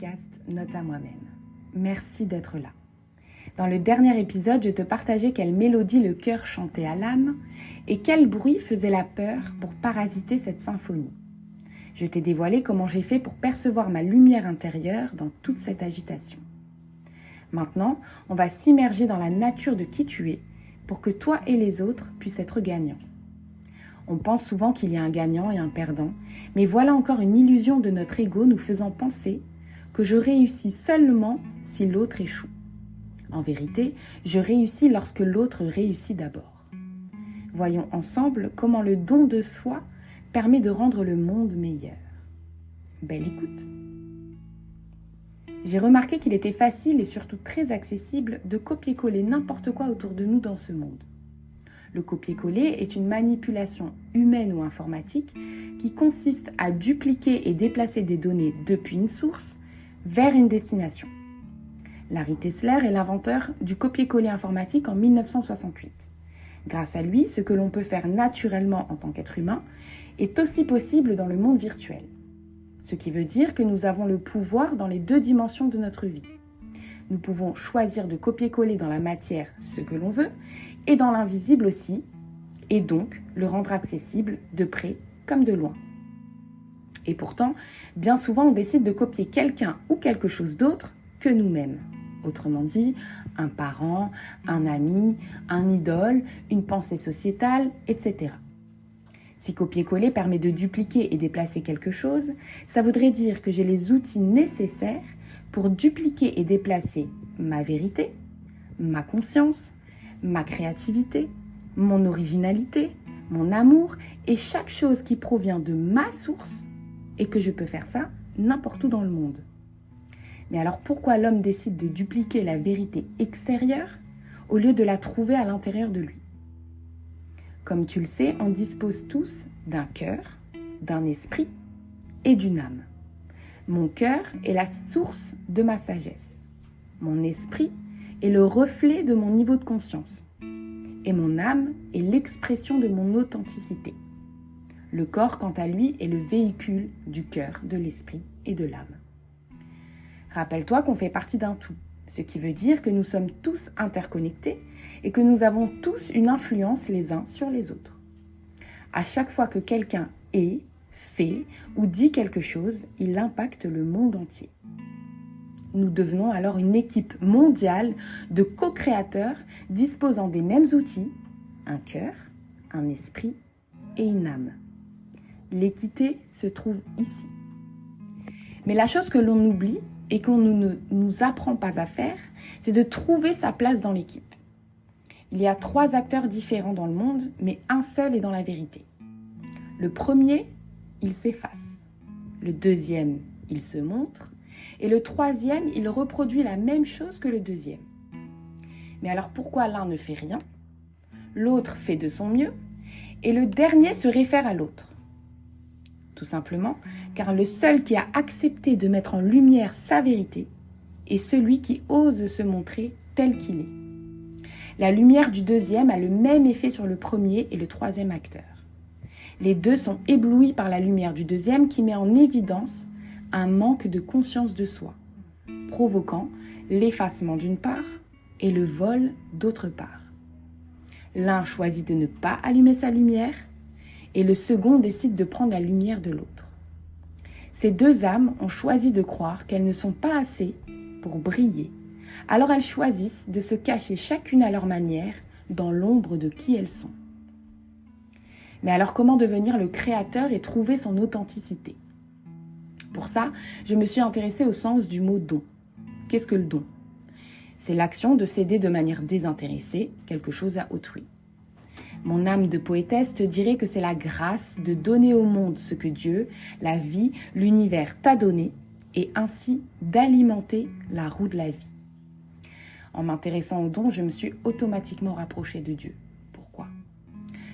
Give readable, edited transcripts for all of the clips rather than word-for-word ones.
podcast Note à moi-même. Merci d'être là. Dans le dernier épisode, je te partageais quelle mélodie le cœur chantait à l'âme et quel bruit faisait la peur pour parasiter cette symphonie. Je t'ai dévoilé comment j'ai fait pour percevoir ma lumière intérieure dans toute cette agitation. Maintenant, on va s'immerger dans la nature de qui tu es pour que toi et les autres puissent être gagnants. On pense souvent qu'il y a un gagnant et un perdant, mais voilà encore une illusion de notre ego nous faisant penser que je réussis seulement si l'autre échoue. En vérité, je réussis lorsque l'autre réussit d'abord. Voyons ensemble comment le don de soi permet de rendre le monde meilleur. Belle écoute. J'ai remarqué qu'il était facile et surtout très accessible de copier-coller n'importe quoi autour de nous dans ce monde. Le copier-coller est une manipulation humaine ou informatique qui consiste à dupliquer et déplacer des données depuis une source vers une destination. Larry Tesler est l'inventeur du copier-coller informatique en 1968. Grâce à lui, ce que l'on peut faire naturellement en tant qu'être humain est aussi possible dans le monde virtuel. Ce qui veut dire que nous avons le pouvoir dans les deux dimensions de notre vie. Nous pouvons choisir de copier-coller dans la matière ce que l'on veut et dans l'invisible aussi, et donc le rendre accessible de près comme de loin. Et pourtant, bien souvent on décide de copier quelqu'un ou quelque chose d'autre que nous-mêmes. Autrement dit, un parent, un ami, un idole, une pensée sociétale, etc. Si copier-coller permet de dupliquer et déplacer quelque chose, ça voudrait dire que j'ai les outils nécessaires pour dupliquer et déplacer ma vérité, ma conscience, ma créativité, mon originalité, mon amour et chaque chose qui provient de ma source et que je peux faire ça n'importe où dans le monde. Mais alors pourquoi l'homme décide de dupliquer la vérité extérieure au lieu de la trouver à l'intérieur de lui ? Comme tu le sais, on dispose tous d'un cœur, d'un esprit et d'une âme. Mon cœur est la source de ma sagesse. Mon esprit est le reflet de mon niveau de conscience. Et mon âme est l'expression de mon authenticité. Le corps, quant à lui, est le véhicule du cœur, de l'esprit et de l'âme. Rappelle-toi qu'on fait partie d'un tout, ce qui veut dire que nous sommes tous interconnectés et que nous avons tous une influence les uns sur les autres. À chaque fois que quelqu'un est, fait ou dit quelque chose, il impacte le monde entier. Nous devenons alors une équipe mondiale de co-créateurs disposant des mêmes outils, un cœur, un esprit et une âme. L'équité se trouve ici. Mais la chose que l'on oublie et qu'on ne nous apprend pas à faire, c'est de trouver sa place dans l'équipe. Il y a 3 acteurs différents dans le monde, mais un seul est dans la vérité. Le premier, il s'efface. Le deuxième, il se montre. Et le troisième, il reproduit la même chose que le deuxième. Mais alors pourquoi l'un ne fait rien, l'autre fait de son mieux, et le dernier se réfère à l'autre ? Tout simplement car le seul qui a accepté de mettre en lumière sa vérité est celui qui ose se montrer tel qu'il est. La lumière du deuxième a le même effet sur le premier et le troisième acteur. Les deux sont éblouis par la lumière du deuxième qui met en évidence un manque de conscience de soi, provoquant l'effacement d'une part et le vol d'autre part. L'un choisit de ne pas allumer sa lumière et le second décide de prendre la lumière de l'autre. Ces 2 âmes ont choisi de croire qu'elles ne sont pas assez pour briller, alors elles choisissent de se cacher chacune à leur manière dans l'ombre de qui elles sont. Mais alors comment devenir le créateur et trouver son authenticité ? Pour ça, je me suis intéressée au sens du mot don. Qu'est-ce que le don ? C'est l'action de céder de manière désintéressée quelque chose à autrui. Mon âme de poétesse te dirait que c'est la grâce de donner au monde ce que Dieu, la vie, l'univers t'a donné et ainsi d'alimenter la roue de la vie. En m'intéressant au don, je me suis automatiquement rapprochée de Dieu. Pourquoi ?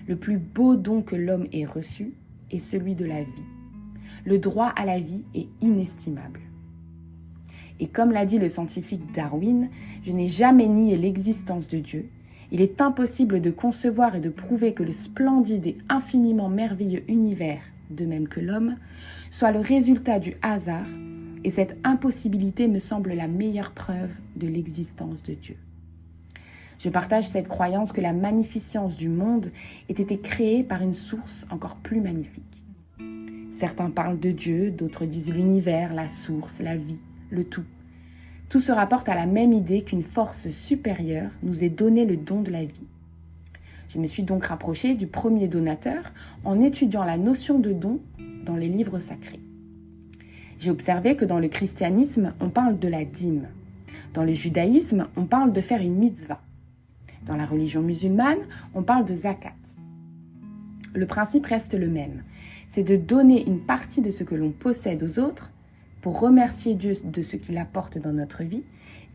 Le plus beau don que l'homme ait reçu est celui de la vie. Le droit à la vie est inestimable. Et comme l'a dit le scientifique Darwin, je n'ai jamais nié l'existence de Dieu. Il est impossible de concevoir et de prouver que le splendide et infiniment merveilleux univers, de même que l'homme, soit le résultat du hasard Et cette impossibilité me semble la meilleure preuve de l'existence de Dieu. Je partage cette croyance que la magnificence du monde ait été créée par une source encore plus magnifique. Certains parlent de Dieu, d'autres disent l'univers, la source, la vie, le tout. Tout se rapporte à la même idée qu'une force supérieure nous ait donné le don de la vie. Je me suis donc rapprochée du premier donateur en étudiant la notion de don dans les livres sacrés. J'ai observé que dans le christianisme, on parle de la dîme. Dans le judaïsme, on parle de faire une mitzvah. Dans la religion musulmane, on parle de zakat. Le principe reste le même. C'est de donner une partie de ce que l'on possède aux autres pour remercier Dieu de ce qu'il apporte dans notre vie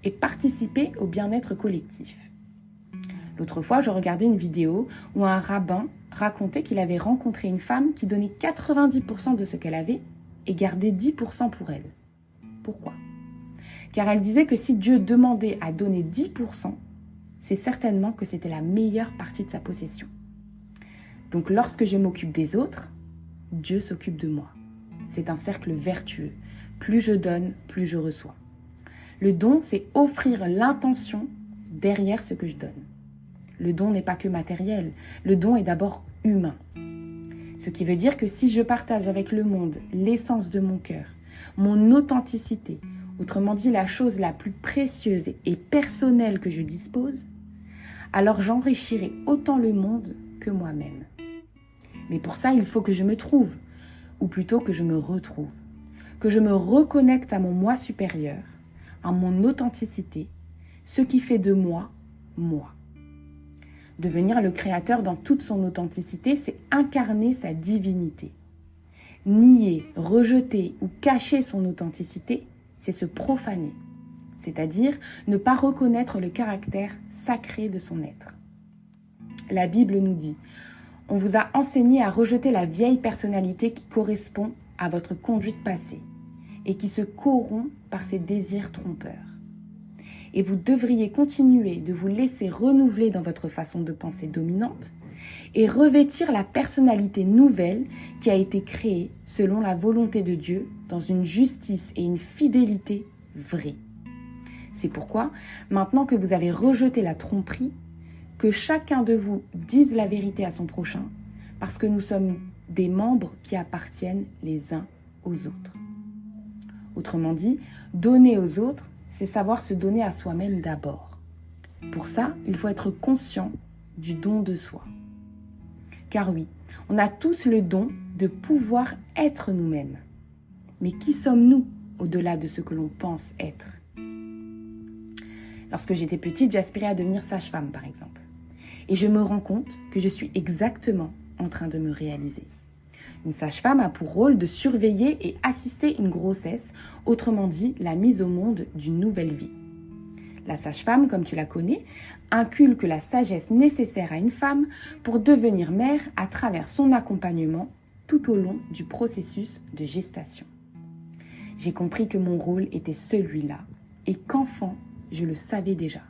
et participer au bien-être collectif. L'autre fois, je regardais une vidéo où un rabbin racontait qu'il avait rencontré une femme qui donnait 90% de ce qu'elle avait et gardait 10% pour elle. Pourquoi ? Car elle disait que si Dieu demandait à donner 10%, c'est certainement que c'était la meilleure partie de sa possession. Donc lorsque je m'occupe des autres, Dieu s'occupe de moi. C'est un cercle vertueux. Plus je donne, plus je reçois. Le don, c'est offrir l'intention derrière ce que je donne. Le don n'est pas que matériel. Le don est d'abord humain. Ce qui veut dire que si je partage avec le monde l'essence de mon cœur, mon authenticité, autrement dit la chose la plus précieuse et personnelle que je dispose, alors j'enrichirai autant le monde que moi-même. Mais pour ça, il faut que je me trouve, ou plutôt que je me retrouve, que je me reconnecte à mon moi supérieur, à mon authenticité, ce qui fait de moi, moi. Devenir le créateur dans toute son authenticité, c'est incarner sa divinité. Nier, rejeter ou cacher son authenticité, c'est se profaner, c'est-à-dire ne pas reconnaître le caractère sacré de son être. La Bible nous dit « On vous a enseigné à rejeter la vieille personnalité qui correspond à votre conduite passée et qui se corrompt par ses désirs trompeurs. Et vous devriez continuer de vous laisser renouveler dans votre façon de penser dominante et revêtir la personnalité nouvelle qui a été créée selon la volonté de Dieu dans une justice et une fidélité vraies. C'est pourquoi, maintenant que vous avez rejeté la tromperie, que chacun de vous dise la vérité à son prochain, parce que nous sommes des membres qui appartiennent les uns aux autres. Autrement dit, donner aux autres, c'est savoir se donner à soi-même d'abord. Pour ça, il faut être conscient du don de soi. Car oui, on a tous le don de pouvoir être nous-mêmes. Mais qui sommes-nous au-delà de ce que l'on pense être ? Lorsque j'étais petite, j'aspirais à devenir sage-femme, par exemple. Et je me rends compte que je suis exactement en train de me réaliser. Une sage-femme a pour rôle de surveiller et assister une grossesse, autrement dit, la mise au monde d'une nouvelle vie. La sage-femme, comme tu la connais, inculque la sagesse nécessaire à une femme pour devenir mère à travers son accompagnement tout au long du processus de gestation. J'ai compris que mon rôle était celui-là et qu'enfant, je le savais déjà.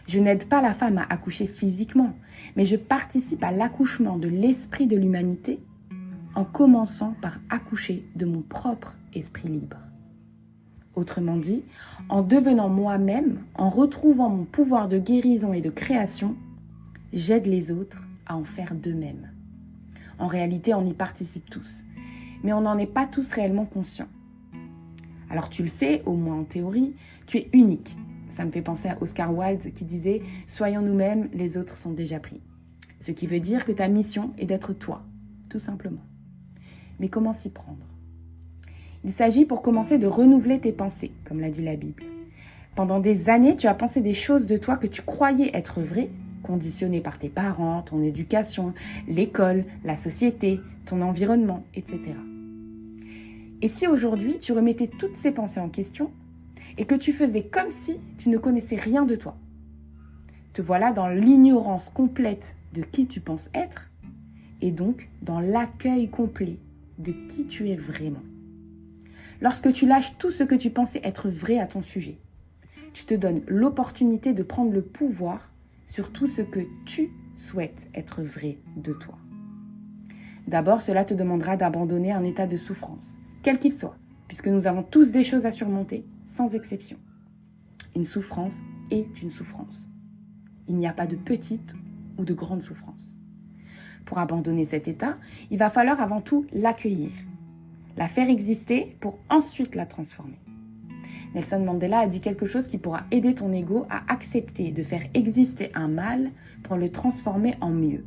Je n'aide pas la femme à accoucher physiquement, mais je participe à l'accouchement de l'esprit de l'humanité en commençant par accoucher de mon propre esprit libre. Autrement dit, en devenant moi-même, en retrouvant mon pouvoir de guérison et de création, j'aide les autres à en faire d'eux-mêmes. En réalité, on y participe tous, mais on n'en est pas tous réellement conscients. Alors tu le sais, au moins en théorie, tu es unique. Ça me fait penser à Oscar Wilde qui disait « Soyons nous-mêmes, les autres sont déjà pris ». Ce qui veut dire que ta mission est d'être toi, tout simplement. Mais comment s'y prendre ? Il s'agit pour commencer de renouveler tes pensées, comme l'a dit la Bible. Pendant des années, tu as pensé des choses de toi que tu croyais être vraies, conditionnées par tes parents, ton éducation, l'école, la société, ton environnement, etc. Et si aujourd'hui, tu remettais toutes ces pensées en question et que tu faisais comme si tu ne connaissais rien de toi ? Te voilà dans l'ignorance complète de qui tu penses être et donc dans l'accueil complet de qui tu es vraiment. Lorsque tu lâches tout ce que tu pensais être vrai à ton sujet, tu te donnes l'opportunité de prendre le pouvoir sur tout ce que tu souhaites être vrai de toi. D'abord, cela te demandera d'abandonner un état de souffrance, quel qu'il soit, puisque nous avons tous des choses à surmonter, sans exception. Une souffrance est une souffrance. Il n'y a pas de petite ou de grande souffrance. Pour abandonner cet état, il va falloir avant tout l'accueillir, la faire exister pour ensuite la transformer. Nelson Mandela a dit quelque chose qui pourra aider ton ego à accepter de faire exister un mal pour le transformer en mieux.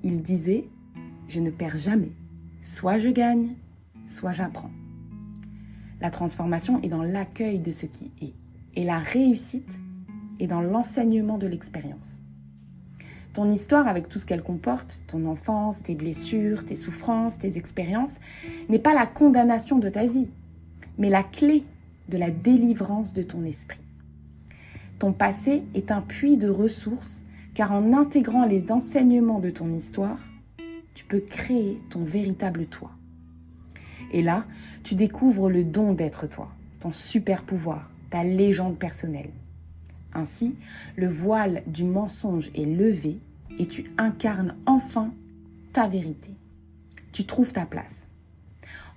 Il disait « Je ne perds jamais. Soit je gagne, soit j'apprends. » La transformation est dans l'accueil de ce qui est. Et la réussite est dans l'enseignement de l'expérience. Ton histoire, avec tout ce qu'elle comporte, ton enfance, tes blessures, tes souffrances, tes expériences, n'est pas la condamnation de ta vie, mais la clé de la délivrance de ton esprit. Ton passé est un puits de ressources, car en intégrant les enseignements de ton histoire, tu peux créer ton véritable toi. Et là, tu découvres le don d'être toi, ton super pouvoir, ta légende personnelle. Ainsi, le voile du mensonge est levé et tu incarnes enfin ta vérité. Tu trouves ta place.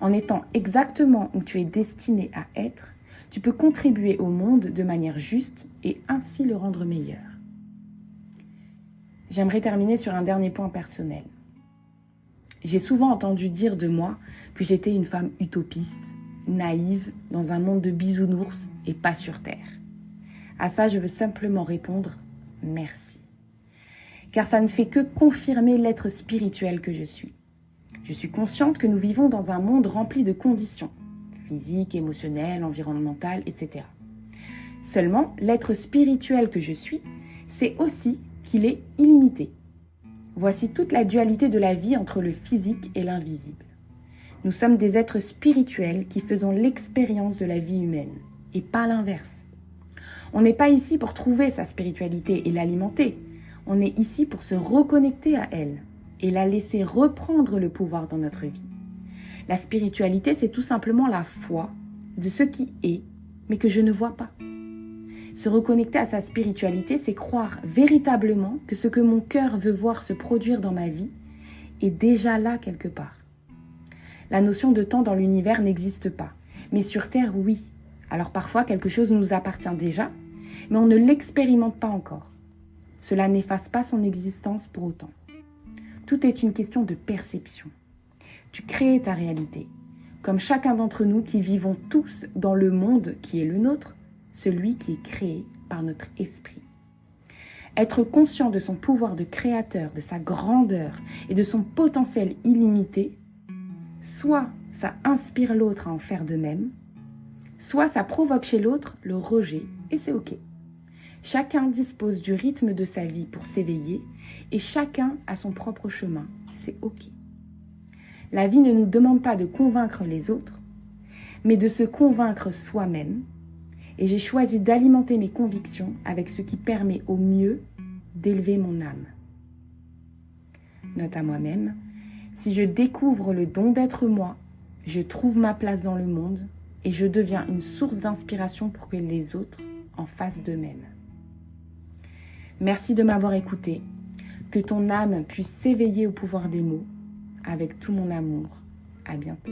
En étant exactement où tu es destiné à être, tu peux contribuer au monde de manière juste et ainsi le rendre meilleur. J'aimerais terminer sur un dernier point personnel. J'ai souvent entendu dire de moi que j'étais une femme utopiste, naïve, dans un monde de bisounours et pas sur terre. À ça, je veux simplement répondre « merci ». Car ça ne fait que confirmer l'être spirituel que je suis. Je suis consciente que nous vivons dans un monde rempli de conditions, physiques, émotionnelles, environnementales, etc. Seulement, l'être spirituel que je suis, c'est aussi qu'il est illimité. Voici toute la dualité de la vie entre le physique et l'invisible. Nous sommes des êtres spirituels qui faisons l'expérience de la vie humaine, et pas l'inverse. On n'est pas ici pour trouver sa spiritualité et l'alimenter. On est ici pour se reconnecter à elle et la laisser reprendre le pouvoir dans notre vie. La spiritualité, c'est tout simplement la foi de ce qui est, mais que je ne vois pas. Se reconnecter à sa spiritualité, c'est croire véritablement que ce que mon cœur veut voir se produire dans ma vie est déjà là quelque part. La notion de temps dans l'univers n'existe pas, mais sur Terre, oui. Alors parfois, quelque chose nous appartient déjà, mais on ne l'expérimente pas encore. Cela n'efface pas son existence pour autant. Tout est une question de perception. Tu crées ta réalité, comme chacun d'entre nous qui vivons tous dans le monde qui est le nôtre, celui qui est créé par notre esprit. Être conscient de son pouvoir de créateur, de sa grandeur et de son potentiel illimité, soit ça inspire l'autre à en faire de même, soit ça provoque chez l'autre le rejet et c'est ok. Chacun dispose du rythme de sa vie pour s'éveiller et chacun a son propre chemin, c'est ok. La vie ne nous demande pas de convaincre les autres, mais de se convaincre soi-même. Et j'ai choisi d'alimenter mes convictions avec ce qui permet au mieux d'élever mon âme. Note à moi-même, si je découvre le don d'être moi, je trouve ma place dans le monde et je deviens une source d'inspiration pour que les autres en fassent de même. Merci de m'avoir écouté. Que ton âme puisse s'éveiller au pouvoir des mots. Avec tout mon amour. À bientôt.